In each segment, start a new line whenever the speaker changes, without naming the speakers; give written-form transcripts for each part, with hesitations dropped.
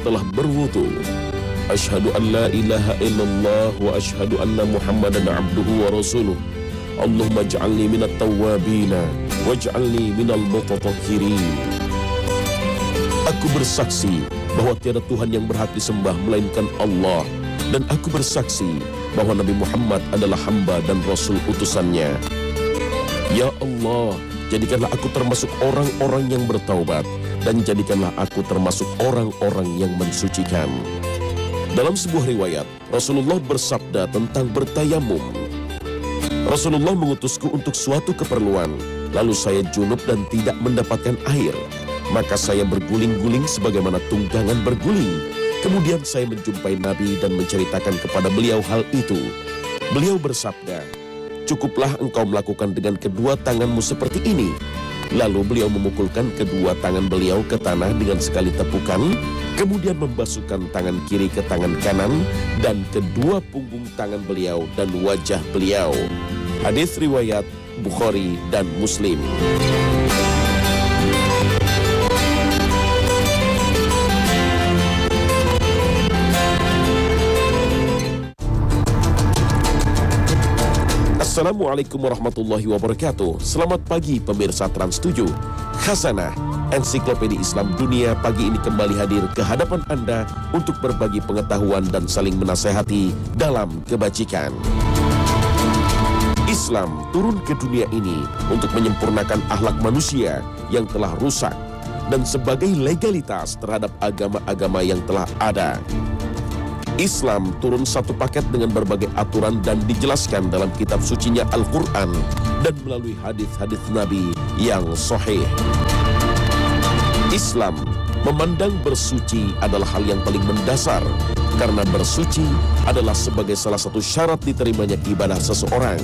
setelah berwudu. Asyhadu an la ilaha illallah wa asyhadu anna Muhammadan abduhu wa rasuluh. Allahumma ij'alni minat tawwabina waj'alni minal mutatahhirin. Aku bersaksi bahwa tiada Tuhan yang berhak disembah melainkan Allah, dan aku bersaksi bahwa Nabi Muhammad adalah hamba dan Rasul utusannya. Ya Allah, jadikanlah aku termasuk orang-orang yang bertaubat, dan jadikanlah aku termasuk orang-orang yang mensucikan. Dalam sebuah riwayat, Rasulullah bersabda tentang bertayamum. Rasulullah mengutusku untuk suatu keperluan, lalu saya junub dan tidak mendapatkan air. Maka saya berguling-guling sebagaimana tunggangan berguling. Kemudian saya menjumpai Nabi dan menceritakan kepada beliau hal itu. Beliau bersabda, cukuplah engkau melakukan dengan kedua tanganmu seperti ini. Lalu beliau memukulkan kedua tangan beliau ke tanah dengan sekali tepukan, kemudian membasuhkan tangan kiri ke tangan kanan dan kedua punggung tangan beliau dan wajah beliau. Hadis riwayat Bukhari dan Muslim. Assalamualaikum warahmatullahi wabarakatuh. Selamat pagi pemirsa Trans 7. Khasanah, ensiklopedia Islam dunia pagi ini kembali hadir ke hadapan Anda untuk berbagi pengetahuan dan saling menasehati dalam kebajikan. Islam turun ke dunia ini untuk menyempurnakan akhlak manusia yang telah rusak dan sebagai legalitas terhadap agama-agama yang telah ada. Islam turun satu paket dengan berbagai aturan dan dijelaskan dalam kitab sucinya Al-Quran dan melalui hadis-hadis Nabi yang sahih. Islam memandang bersuci adalah hal yang paling mendasar karena bersuci adalah sebagai salah satu syarat diterimanya ibadah seseorang.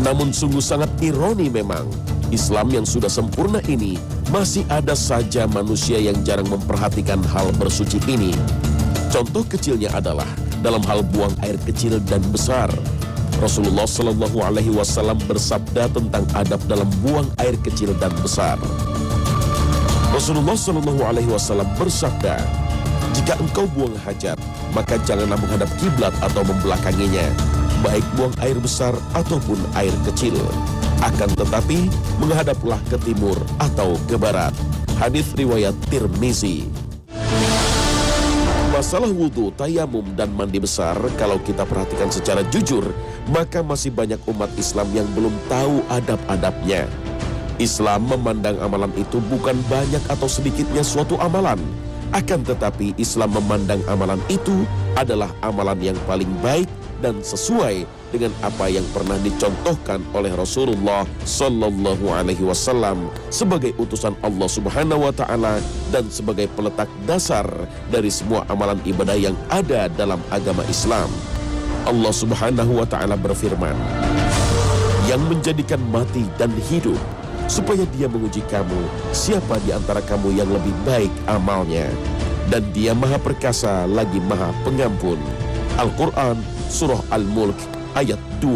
Namun sungguh sangat ironi memang, Islam yang sudah sempurna ini masih ada saja manusia yang jarang memperhatikan hal bersuci ini. Contoh kecilnya adalah dalam hal buang air kecil dan besar. Rasulullah Shallallahu Alaihi Wasallam bersabda tentang adab dalam buang air kecil dan besar. Rasulullah Shallallahu Alaihi Wasallam bersabda, jika engkau buang hajat, maka janganlah menghadap kiblat atau membelakanginya, baik buang air besar ataupun air kecil. Akan tetapi menghadaplah ke timur atau ke barat. Hadis riwayat Tirmizi. Masalah wudhu, tayamum, dan mandi besar, kalau kita perhatikan secara jujur, maka masih banyak umat Islam yang belum tahu adab-adabnya. Islam memandang amalan itu bukan banyak atau sedikitnya suatu amalan. Akan tetapi Islam memandang amalan itu adalah amalan yang paling baik dan sesuai dengan apa yang pernah dicontohkan oleh Rasulullah Sallallahu Alaihi Wasallam sebagai utusan Allah Subhanahu Wa Taala dan sebagai peletak dasar dari semua amalan ibadah yang ada dalam agama Islam. Allah Subhanahu Wa Taala berfirman, yang menjadikan mati dan hidup supaya dia menguji kamu siapa di antara kamu yang lebih baik amalnya, dan dia maha perkasa lagi maha pengampun. Al-Quran Surah Al-Mulk ayat 2.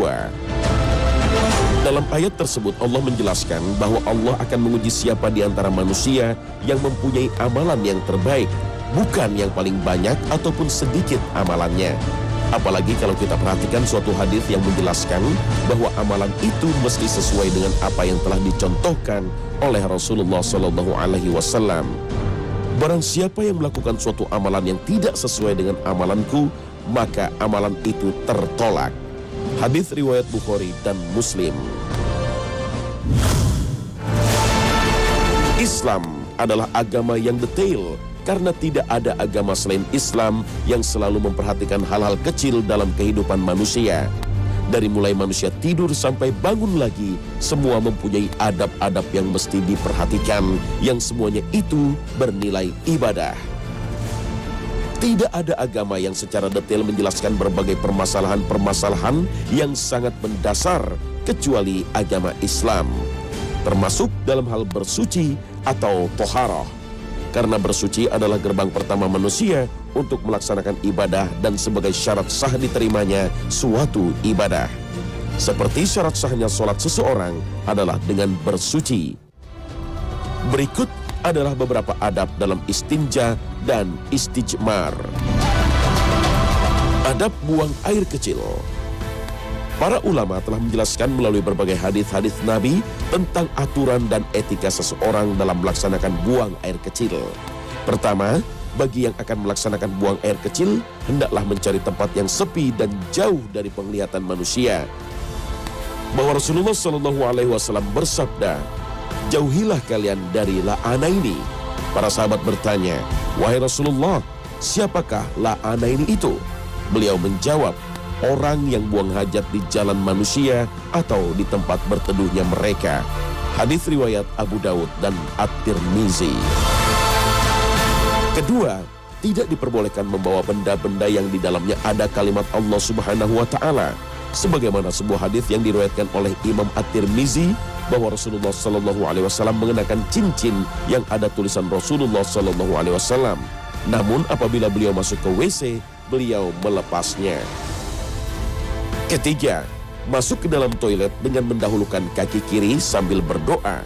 Dalam ayat tersebut Allah menjelaskan bahwa Allah akan menguji siapa di antara manusia yang mempunyai amalan yang terbaik, bukan yang paling banyak ataupun sedikit amalannya. Apalagi kalau kita perhatikan suatu hadis yang menjelaskan bahwa amalan itu mesti sesuai dengan apa yang telah dicontohkan oleh Rasulullah Sallallahu Alaihi Wasallam. Barang siapa yang melakukan suatu amalan yang tidak sesuai dengan amalanku, maka amalan itu tertolak. Hadis riwayat Bukhari dan Muslim. Islam adalah agama yang detail karena tidak ada agama selain Islam yang selalu memperhatikan hal-hal kecil dalam kehidupan manusia. Dari mulai manusia tidur sampai bangun lagi, semua mempunyai adab-adab yang mesti diperhatikan, yang semuanya itu bernilai ibadah. Tidak ada agama yang secara detail menjelaskan berbagai permasalahan-permasalahan yang sangat mendasar kecuali agama Islam, termasuk dalam hal bersuci atau toharoh. Karena bersuci adalah gerbang pertama manusia untuk melaksanakan ibadah dan sebagai syarat sah diterimanya suatu ibadah. Seperti syarat sahnya sholat seseorang adalah dengan bersuci. Berikut adalah beberapa adab dalam istinja dan istijmar. Adab buang air kecil. Para ulama telah menjelaskan melalui berbagai hadis-hadis Nabi tentang aturan dan etika seseorang dalam melaksanakan buang air kecil. Pertama, bagi yang akan melaksanakan buang air kecil, hendaklah mencari tempat yang sepi dan jauh dari penglihatan manusia. Bahwa Rasulullah SAW bersabda, "Jauhilah kalian dari la'anaini." Para sahabat bertanya, "Wahai Rasulullah, siapakah la'anaini itu?" Beliau menjawab, orang yang buang hajat di jalan manusia atau di tempat berteduhnya mereka. Hadis riwayat Abu Daud dan At-Tirmizi. Kedua, tidak diperbolehkan membawa benda-benda yang di dalamnya ada kalimat Allah Subhanahu wa Ta'ala. Sebagaimana sebuah hadis yang diriwayatkan oleh Imam At-Tirmizi bahwa Rasulullah SAW mengenakan cincin yang ada tulisan Rasulullah SAW. Namun apabila beliau masuk ke WC, beliau melepasnya. Ketiga, masuk ke dalam toilet dengan mendahulukan kaki kiri sambil berdoa.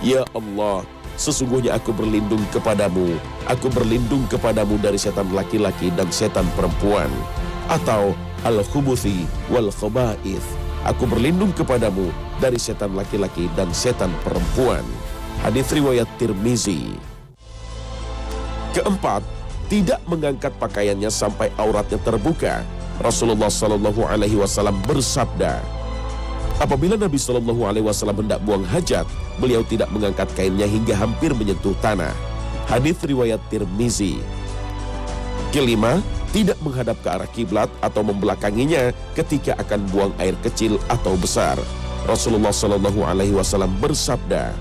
Ya Allah, sesungguhnya aku berlindung kepadamu. Aku berlindung kepadamu dari setan laki-laki dan setan perempuan. Atau al-khubuthi wal khaba'ith. Aku berlindung kepadamu dari setan laki-laki dan setan perempuan. Hadis riwayat Tirmizi. Keempat, tidak mengangkat pakaiannya sampai auratnya terbuka. Rasulullah SAW bersabda, apabila Nabi SAW hendak buang hajat, beliau tidak mengangkat kainnya hingga hampir menyentuh tanah. Hadis riwayat Tirmizi. Kelima, tidak menghadap ke arah kiblat atau membelakanginya ketika akan buang air kecil atau besar. Rasulullah SAW bersabda,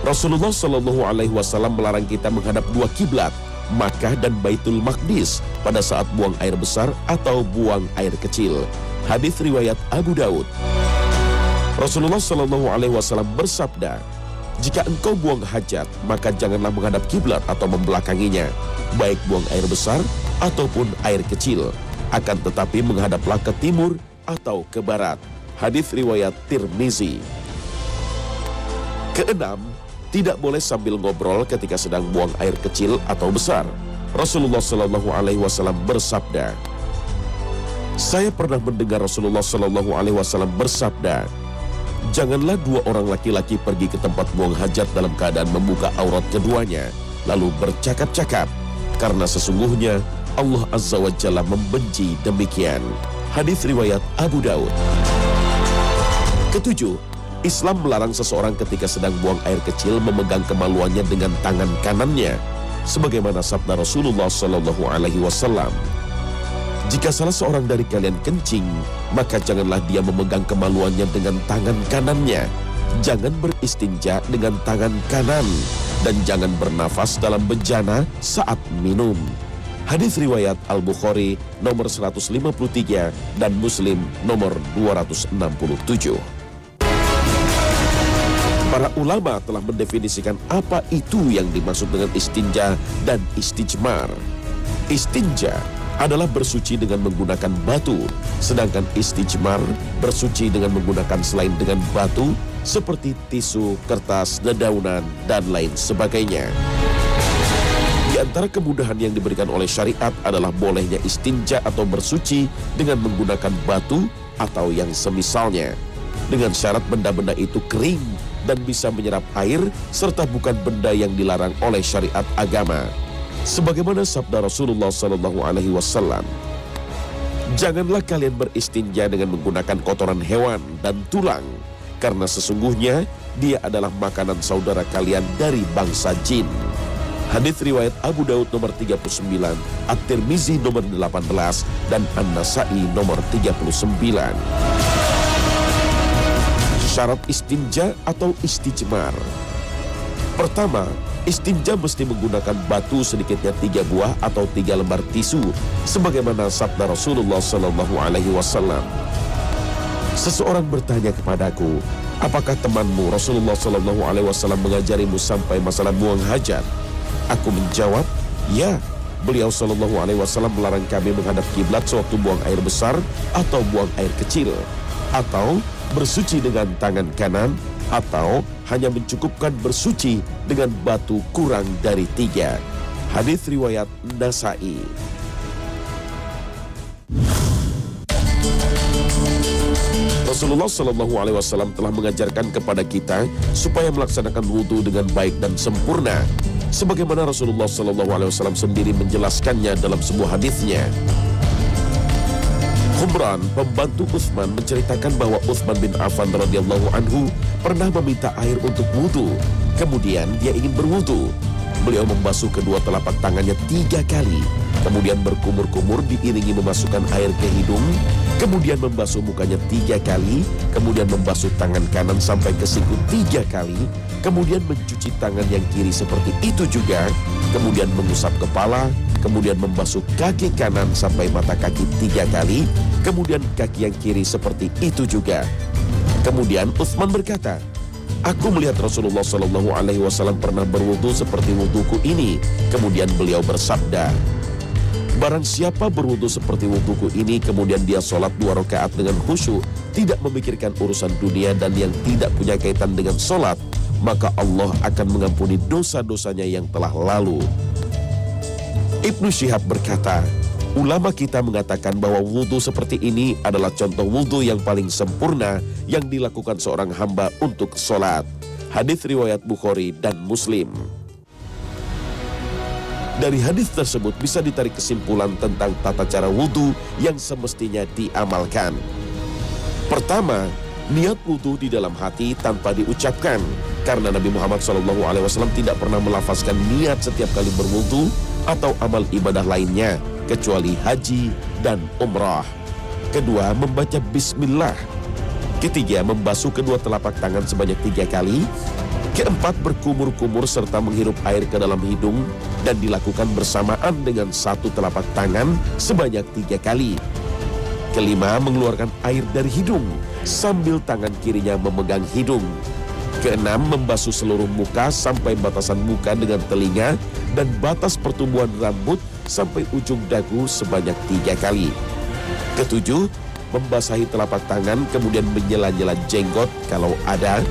Rasulullah SAW melarang kita menghadap dua kiblat, Makkah dan Baitul Maqdis, pada saat buang air besar atau buang air kecil. Hadis riwayat Abu Daud. Rasulullah SAW bersabda, jika engkau buang hajat, maka janganlah menghadap kiblat atau membelakanginya, baik buang air besar ataupun air kecil. Akan tetapi menghadaplah ke timur atau ke barat. Hadis riwayat Tirmizi. Keenam, tidak boleh sambil ngobrol ketika sedang buang air kecil atau besar. Rasulullah SAW bersabda, saya pernah mendengar Rasulullah SAW bersabda, janganlah dua orang laki-laki pergi ke tempat buang hajat dalam keadaan membuka aurat keduanya, lalu bercakap-cakap, karena sesungguhnya Allah Azza wa Jalla membenci demikian. Hadis riwayat Abu Daud. Ketujuh, Islam melarang seseorang ketika sedang buang air kecil memegang kemaluannya dengan tangan kanannya, sebagaimana sabda Rasulullah SAW. Jika salah seorang dari kalian kencing, maka janganlah dia memegang kemaluannya dengan tangan kanannya. Jangan beristinja dengan tangan kanan, dan jangan bernafas dalam bejana saat minum. Hadis riwayat Al-Bukhari nomor 153 dan Muslim nomor 267. Para ulama telah mendefinisikan apa itu yang dimaksud dengan istinja dan istijmar. Istinja adalah bersuci dengan menggunakan batu, sedangkan istijmar bersuci dengan menggunakan selain dengan batu seperti tisu, kertas, dedaunan, dan lain sebagainya. Di antara kemudahan yang diberikan oleh syariat adalah bolehnya istinja atau bersuci dengan menggunakan batu atau yang semisalnya, dengan syarat benda-benda itu kering dan bisa menyerap air serta bukan benda yang dilarang oleh syariat agama. Sebagaimana sabda Rasulullah SAW, janganlah kalian beristinja dengan menggunakan kotoran hewan dan tulang, karena sesungguhnya dia adalah makanan saudara kalian dari bangsa jin. Hadis riwayat Abu Daud nomor 39, At-Tirmizi nomor 18, dan An-Nasa'i nomor 39. Syarat istinja atau istijmar. Pertama, istinja mesti menggunakan batu sedikitnya 3 buah atau 3 lembar tisu, sebagaimana sabda Rasulullah SAW. Seseorang bertanya kepadaku, apakah temanmu Rasulullah SAW mengajarimu sampai masalah buang hajat? Aku menjawab, ya. Beliau SAW melarang kami menghadap kiblat sewaktu buang air besar atau buang air kecil, atau bersuci dengan tangan kanan atau hanya mencukupkan bersuci dengan batu kurang dari 3. Hadis riwayat Nasa'i. Rasulullah Shallallahu Alaihi Wasallam telah mengajarkan kepada kita supaya melaksanakan wudhu dengan baik dan sempurna, sebagaimana Rasulullah Shallallahu Alaihi Wasallam sendiri menjelaskannya dalam sebuah hadisnya. Humran, pembantu Utsman, menceritakan bahwa Utsman bin Affan radhiyallahu anhu pernah meminta air untuk wudhu. Kemudian dia ingin berwudhu. Beliau membasuh kedua telapak tangannya 3 kali. Kemudian berkumur-kumur diiringi memasukkan air ke hidung. Kemudian membasuh mukanya 3 kali. Kemudian membasuh tangan kanan sampai ke siku 3 kali. Kemudian mencuci tangan yang kiri seperti itu juga. Kemudian mengusap kepala. Kemudian membasuh kaki kanan sampai mata kaki 3 kali. Kemudian kaki yang kiri seperti itu juga. Kemudian Utsman berkata, "Aku melihat Rasulullah Shallallahu Alaihi Wasallam pernah berwudu seperti wuduku ini." Kemudian beliau bersabda, "Barang siapa berwudu seperti wuduku ini, kemudian dia sholat 2 rakaat dengan khusyuk, tidak memikirkan urusan dunia dan yang tidak punya kaitan dengan sholat, maka Allah akan mengampuni dosa-dosanya yang telah lalu." Ibnu Syihab berkata, ulama kita mengatakan bahwa wudhu seperti ini adalah contoh wudhu yang paling sempurna yang dilakukan seorang hamba untuk sholat. Hadis riwayat Bukhari dan Muslim. Dari hadis tersebut bisa ditarik kesimpulan tentang tata cara wudhu yang semestinya diamalkan. Pertama, niat wudhu di dalam hati tanpa diucapkan, karena Nabi Muhammad SAW tidak pernah melafazkan niat setiap kali berwudhu atau amal ibadah lainnya kecuali haji dan umrah. Kedua, membaca bismillah. Ketiga, membasuh kedua telapak tangan sebanyak 3 kali. Keempat, berkumur-kumur serta menghirup air ke dalam hidung dan dilakukan bersamaan dengan 1 telapak tangan sebanyak 3 kali. Kelima, mengeluarkan air dari hidung sambil tangan kirinya memegang hidung. Keenam, membasuh seluruh muka sampai batasan muka dengan telinga dan batas pertumbuhan rambut sampai ujung dagu sebanyak 3 kali. Ketujuh, membasahi telapak tangan kemudian menyela-nyela jenggot kalau ada.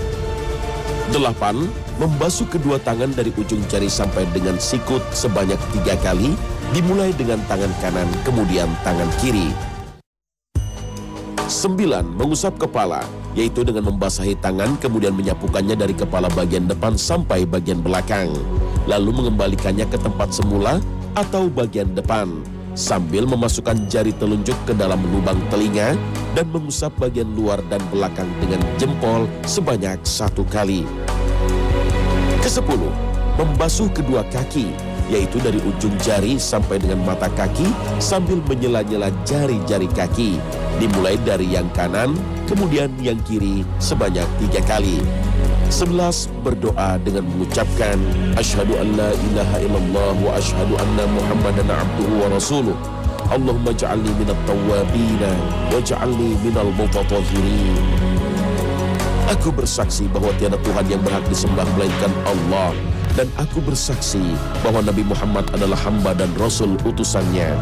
8. Membasuh kedua tangan dari ujung jari sampai dengan sikut sebanyak 3 kali, dimulai dengan tangan kanan kemudian tangan kiri. 9. Mengusap kepala, yaitu dengan membasahi tangan kemudian menyapukannya dari kepala bagian depan sampai bagian belakang, lalu mengembalikannya ke tempat semula atau bagian depan, sambil memasukkan jari telunjuk ke dalam lubang telinga dan mengusap bagian luar dan belakang dengan jempol sebanyak 1 kali. Ke-10. Membasuh kedua kaki, yaitu dari ujung jari sampai dengan mata kaki sambil menyela-nyela jari-jari kaki, dimulai dari yang kanan kemudian yang kiri sebanyak 3 kali. 11. Berdoa dengan mengucapkan asyhadu an la ilaha illallah wa asyhadu anna muhammadan abduhu wa rasuluh. Allahumma ja'alni minat tawwabina wa ja'alni minal mutatahhirin. Aku bersaksi bahwa tiada Tuhan yang berhak disembah melainkan Allah, dan aku bersaksi bahwa Nabi Muhammad adalah hamba dan Rasul utusannya.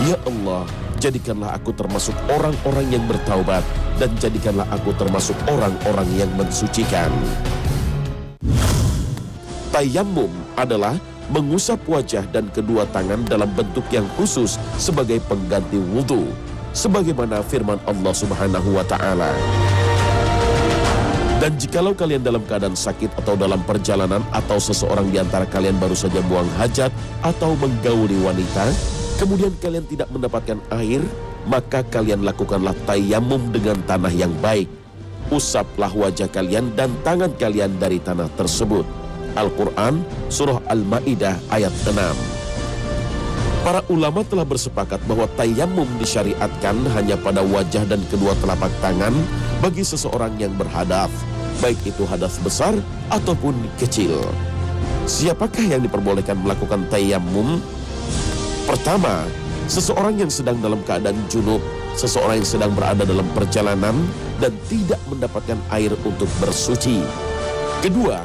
Ya Allah, jadikanlah aku termasuk orang-orang yang bertaubat, dan jadikanlah aku termasuk orang-orang yang mensucikan. Tayammum adalah mengusap wajah dan kedua tangan dalam bentuk yang khusus sebagai pengganti wudhu, sebagaimana firman Allah Subhanahu wa Ta'ala. Dan jikalau kalian dalam keadaan sakit atau dalam perjalanan atau seseorang di antara kalian baru saja buang hajat atau menggauli wanita, kemudian kalian tidak mendapatkan air, maka kalian lakukanlah tayammum dengan tanah yang baik. Usaplah wajah kalian dan tangan kalian dari tanah tersebut. Al-Quran, Surah Al-Ma'idah ayat 6. Para ulama telah bersepakat bahwa tayammum disyariatkan hanya pada wajah dan kedua telapak tangan bagi seseorang yang berhadas, baik itu hadas besar ataupun kecil. Siapakah yang diperbolehkan melakukan tayammum? Pertama, seseorang yang sedang dalam keadaan junub, seseorang yang sedang berada dalam perjalanan dan tidak mendapatkan air untuk bersuci. Kedua,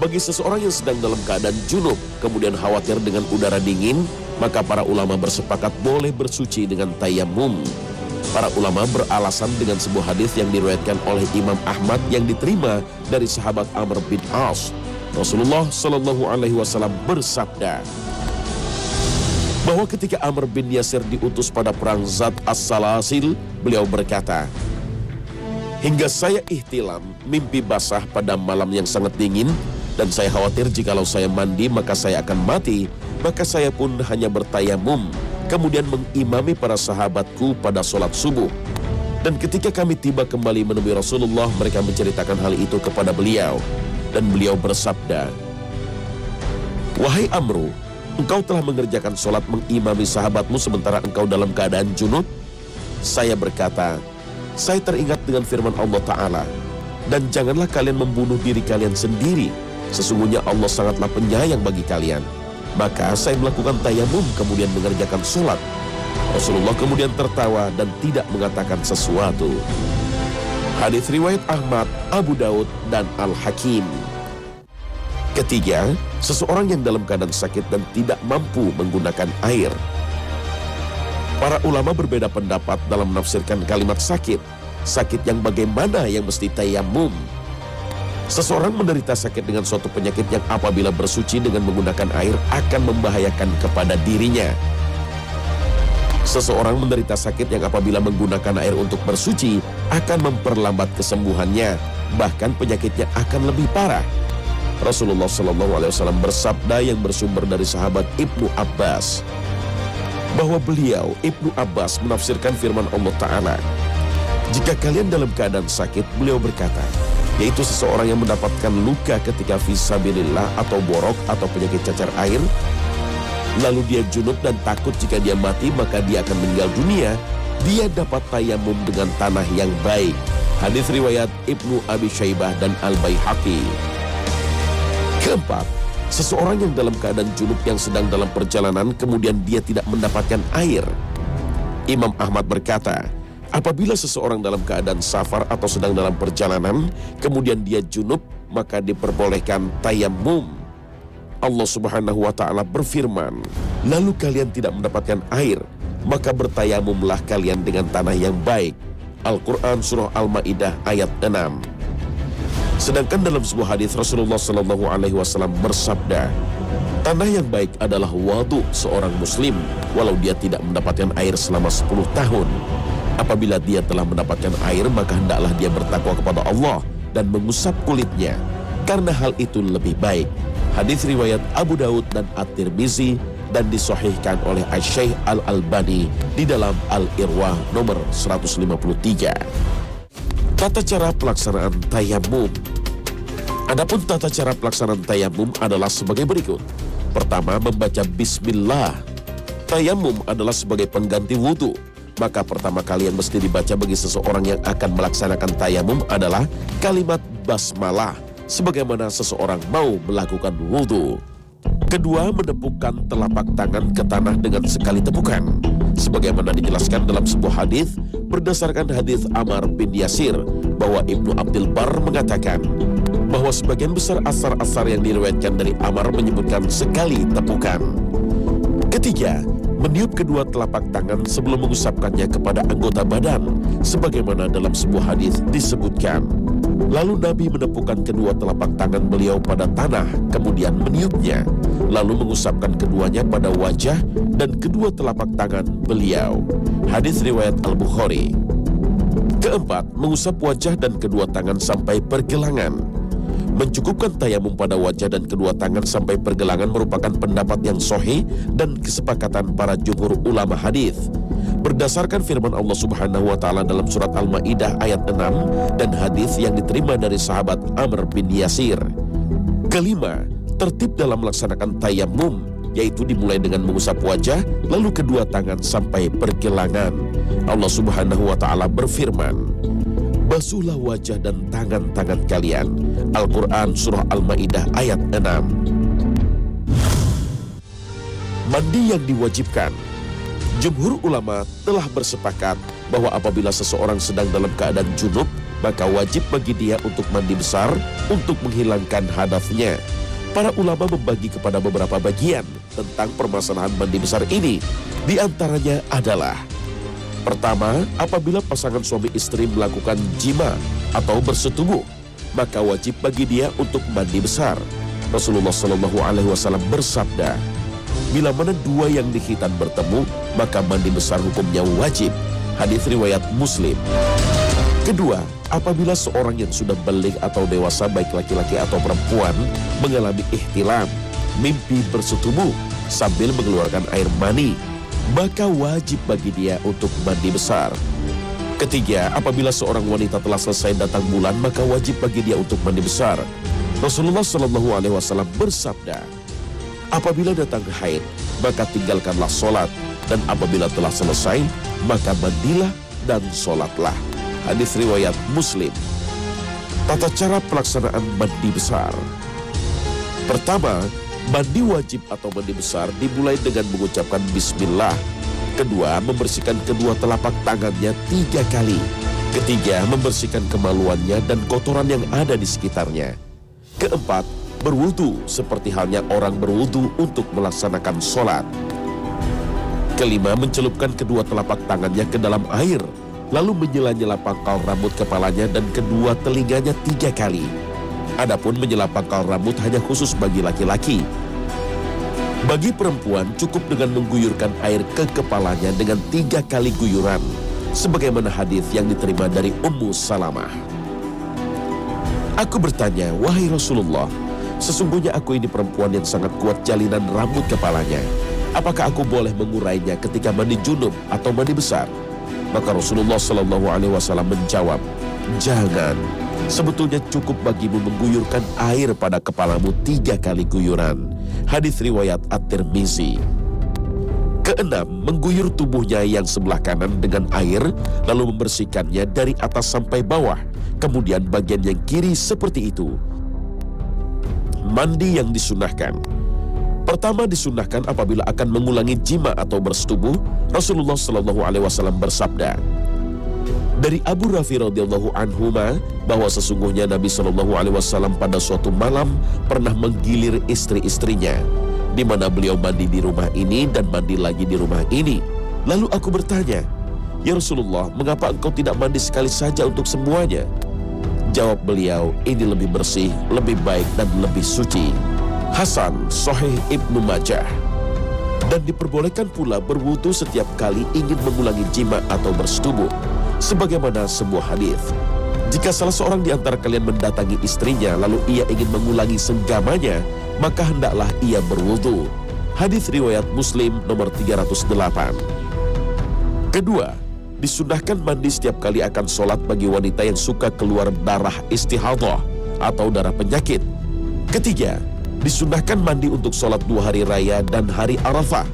bagi seseorang yang sedang dalam keadaan junub kemudian khawatir dengan udara dingin, maka para ulama bersepakat boleh bersuci dengan tayammum. Para ulama beralasan dengan sebuah hadis yang diriwayatkan oleh Imam Ahmad yang diterima dari sahabat Amr bin As. Rasulullah Shallallahu Alaihi Wasallam bersabda bahwa ketika Amr bin Yasir diutus pada perang Zat As-Salasil, beliau berkata, hingga saya ihtilam, mimpi basah pada malam yang sangat dingin, dan saya khawatir jikalau saya mandi maka saya akan mati, maka saya pun hanya bertayamum, kemudian mengimami para sahabatku pada sholat subuh. Dan ketika kami tiba kembali menemui Rasulullah, mereka menceritakan hal itu kepada beliau. Dan beliau bersabda, wahai Amru, engkau telah mengerjakan sholat mengimami sahabatmu sementara engkau dalam keadaan junub? Saya berkata, saya teringat dengan firman Allah Ta'ala, dan janganlah kalian membunuh diri kalian sendiri, sesungguhnya Allah sangatlah penyayang bagi kalian. Maka saya melakukan tayamum kemudian mengerjakan sholat. Rasulullah kemudian tertawa dan tidak mengatakan sesuatu. Hadis riwayat Ahmad, Abu Daud, dan Al-Hakim. Ketiga, seseorang yang dalam keadaan sakit dan tidak mampu menggunakan air. Para ulama berbeda pendapat dalam menafsirkan kalimat sakit. Sakit yang bagaimana yang mesti tayamum? Seseorang menderita sakit dengan suatu penyakit yang apabila bersuci dengan menggunakan air akan membahayakan kepada dirinya. Seseorang menderita sakit yang apabila menggunakan air untuk bersuci akan memperlambat kesembuhannya, bahkan penyakitnya akan lebih parah. Rasulullah SAW bersabda yang bersumber dari sahabat Ibnu Abbas, bahwa beliau, Ibnu Abbas, menafsirkan firman Allah Ta'ala, jika kalian dalam keadaan sakit, beliau berkata, yaitu seseorang yang mendapatkan luka ketika fisabilillah atau borok atau penyakit cacar air, lalu dia junub dan takut jika dia mati maka dia akan meninggal dunia, dia dapat tayamum dengan tanah yang baik. Hadis riwayat Ibnu Abi Syaibah dan Al-Baihaqi. Keempat, seseorang yang dalam keadaan junub yang sedang dalam perjalanan kemudian dia tidak mendapatkan air. Imam Ahmad berkata, apabila seseorang dalam keadaan safar atau sedang dalam perjalanan kemudian dia junub, maka diperbolehkan tayamum. Allah Subhanahu wa Ta'ala berfirman, lalu kalian tidak mendapatkan air, maka bertayamumlah kalian dengan tanah yang baik. Al-Quran Surah Al-Ma'idah ayat 6. Sedangkan dalam sebuah hadis Rasulullah SAW bersabda, tanah yang baik adalah wadu seorang muslim walau dia tidak mendapatkan air selama 10 tahun. Apabila dia telah mendapatkan air, maka hendaklah dia bertakwa kepada Allah dan mengusap kulitnya, karena hal itu lebih baik. Hadis riwayat Abu Daud dan At-Tirmizi dan disahihkan oleh Asy-Syaikh Al-Albani di dalam Al-Irwah nomor 153. Tata cara pelaksanaan tayamum. Adapun tata cara pelaksanaan tayamum adalah sebagai berikut. Pertama, membaca bismillah. Tayamum adalah sebagai pengganti wudu. Maka pertama kali yang mesti dibaca bagi seseorang yang akan melaksanakan tayamum adalah kalimat basmalah, sebagaimana seseorang mau melakukan wudhu. Kedua, menepukkan telapak tangan ke tanah dengan sekali tepukan, sebagaimana dijelaskan dalam sebuah hadis berdasarkan hadis Ammar bin Yasir, bahwa Ibnu Abdul Bar mengatakan bahwa sebagian besar asar-asar yang diriwayatkan dari Ammar menyebutkan sekali tepukan. Ketiga, meniup kedua telapak tangan sebelum mengusapkannya kepada anggota badan, sebagaimana dalam sebuah hadis disebutkan. Lalu Nabi menepukkan kedua telapak tangan beliau pada tanah, kemudian meniupnya, lalu mengusapkan keduanya pada wajah dan kedua telapak tangan beliau. Hadis riwayat Al-Bukhari. Keempat, mengusap wajah dan kedua tangan sampai pergelangan. Mencukupkan tayamum pada wajah dan kedua tangan sampai pergelangan merupakan pendapat yang sahih dan kesepakatan para jumhur ulama hadis. Berdasarkan firman Allah Subhanahu wa Ta'ala dalam surat Al-Ma'idah ayat 6 dan hadis yang diterima dari sahabat Amr bin Yasir. Kelima, tertib dalam melaksanakan tayamum, yaitu dimulai dengan mengusap wajah lalu kedua tangan sampai pergelangan. Allah Subhanahu wa Ta'ala berfirman, basuhlah wajah dan tangan-tangan kalian. Al-Quran Surah Al-Ma'idah ayat 6. Mandi yang diwajibkan. Jumhur ulama telah bersepakat bahwa apabila seseorang sedang dalam keadaan junub, maka wajib bagi dia untuk mandi besar untuk menghilangkan hadasnya. Para ulama membagi kepada beberapa bagian tentang permasalahan mandi besar ini. Di antaranya adalah Pertama, apabila pasangan suami istri melakukan jima atau bersetubuh, maka wajib bagi dia untuk mandi besar. Rasulullah SAW bersabda, bila mana dua yang dikhitan bertemu, maka mandi besar hukumnya wajib. Hadis riwayat Muslim. Kedua, apabila seorang yang sudah balik atau dewasa, baik laki-laki atau perempuan, mengalami ihtilam, mimpi bersetubuh sambil mengeluarkan air mani, maka wajib bagi dia untuk mandi besar. Ketiga, apabila seorang wanita telah selesai datang bulan, maka wajib bagi dia untuk mandi besar. Rasulullah SAW bersabda, apabila datang haid, maka tinggalkanlah sholat, dan apabila telah selesai, maka mandilah dan sholatlah. Hadis riwayat Muslim. Tata cara pelaksanaan mandi besar. Pertama, mandi wajib atau mandi besar dimulai dengan mengucapkan bismillah. Kedua, membersihkan kedua telapak tangannya 3 kali. Ketiga, membersihkan kemaluannya dan kotoran yang ada di sekitarnya. Keempat, berwudu seperti halnya orang berwudu untuk melaksanakan sholat. Kelima, mencelupkan kedua telapak tangannya ke dalam air, lalu menyela-nyela pangkal rambut kepalanya dan kedua telinganya 3 kali. Adapun menyela pangkal rambut hanya khusus bagi laki-laki. Bagi perempuan cukup dengan mengguyurkan air ke kepalanya dengan 3 kali guyuran, sebagaimana hadis yang diterima dari Ummu Salamah. Aku bertanya, wahai Rasulullah, sesungguhnya aku ini perempuan yang sangat kuat jalinan rambut kepalanya. Apakah aku boleh mengurainya ketika mandi junub atau mandi besar? Maka Rasulullah SAW menjawab, jangan. Sebetulnya cukup bagimu mengguyurkan air pada kepalamu 3 kali guyuran. Hadis riwayat At-Tirmizi. Keenam, mengguyur tubuhnya yang sebelah kanan dengan air, lalu membersihkannya dari atas sampai bawah. Kemudian bagian yang kiri seperti itu. Mandi yang disunahkan. Pertama, disunahkan apabila akan mengulangi jima atau bersetubuh. Rasulullah SAW bersabda dari Abu Rafi radhiyallahu anhu bahwa sesungguhnya Nabi SAW pada suatu malam pernah menggilir istri-istrinya, di mana beliau mandi di rumah ini dan mandi lagi di rumah ini. Lalu aku bertanya, ya Rasulullah, mengapa engkau tidak mandi sekali saja untuk semuanya? Jawab beliau, ini lebih bersih, lebih baik dan lebih suci. Hasan, Sahih Ibnu Majah. Dan diperbolehkan pula berwudu setiap kali ingin mengulangi jima atau bersetubuh, sebagaimana sebuah hadis. Jika salah seorang di antara kalian mendatangi istrinya lalu ia ingin mengulangi senggamanya, maka hendaklah ia berwudu. Hadis riwayat Muslim nomor 308. Kedua, disunahkan mandi setiap kali akan sholat bagi wanita yang suka keluar darah istihadhah atau darah penyakit. Ketiga, disunahkan mandi untuk sholat 2 hari raya dan hari Arafah.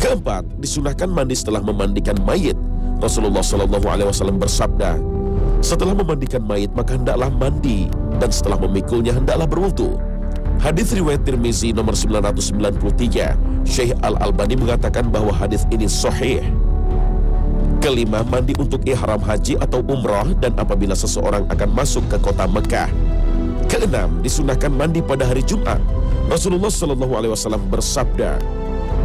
Keempat, disunahkan mandi setelah memandikan mayit. Rasulullah SAW bersabda, setelah memandikan mayit maka hendaklah mandi, dan setelah memikulnya hendaklah berwudu. Hadis riwayat Tirmizi nomor 993. Syekh Al-Albani mengatakan bahwa hadis ini sahih. Kelima, mandi untuk ihram haji atau umrah dan apabila seseorang akan masuk ke kota Mekah. Keenam, disunahkan mandi pada hari Jumat. Rasulullah SAW bersabda,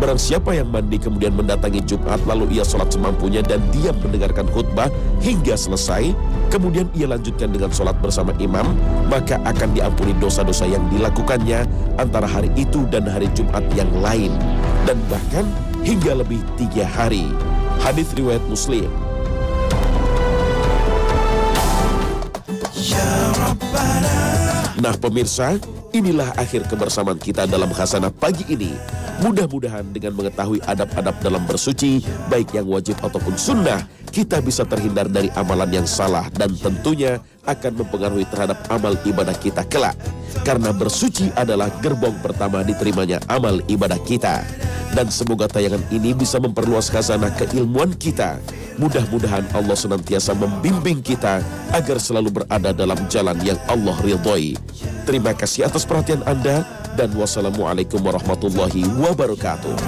barang siapa yang mandi kemudian mendatangi Jumat lalu ia sholat semampunya dan diam mendengarkan khutbah hingga selesai, kemudian ia lanjutkan dengan sholat bersama imam, maka akan diampuni dosa-dosa yang dilakukannya antara hari itu dan hari Jumat yang lain, dan bahkan hingga lebih 3 hari. Hadis riwayat Muslim. Nah pemirsa, inilah akhir kebersamaan kita dalam Khasanah pagi ini. Mudah-mudahan dengan mengetahui adab-adab dalam bersuci, baik yang wajib ataupun sunnah, kita bisa terhindar dari amalan yang salah dan tentunya akan mempengaruhi terhadap amal ibadah kita kelak. Karena bersuci adalah gerbong pertama diterimanya amal ibadah kita. Dan semoga tayangan ini bisa memperluas khazanah keilmuan kita. Mudah-mudahan Allah senantiasa membimbing kita agar selalu berada dalam jalan yang Allah ridhoi. Terima kasih atas perhatian Anda dan wassalamualaikum warahmatullahi wabarakatuh.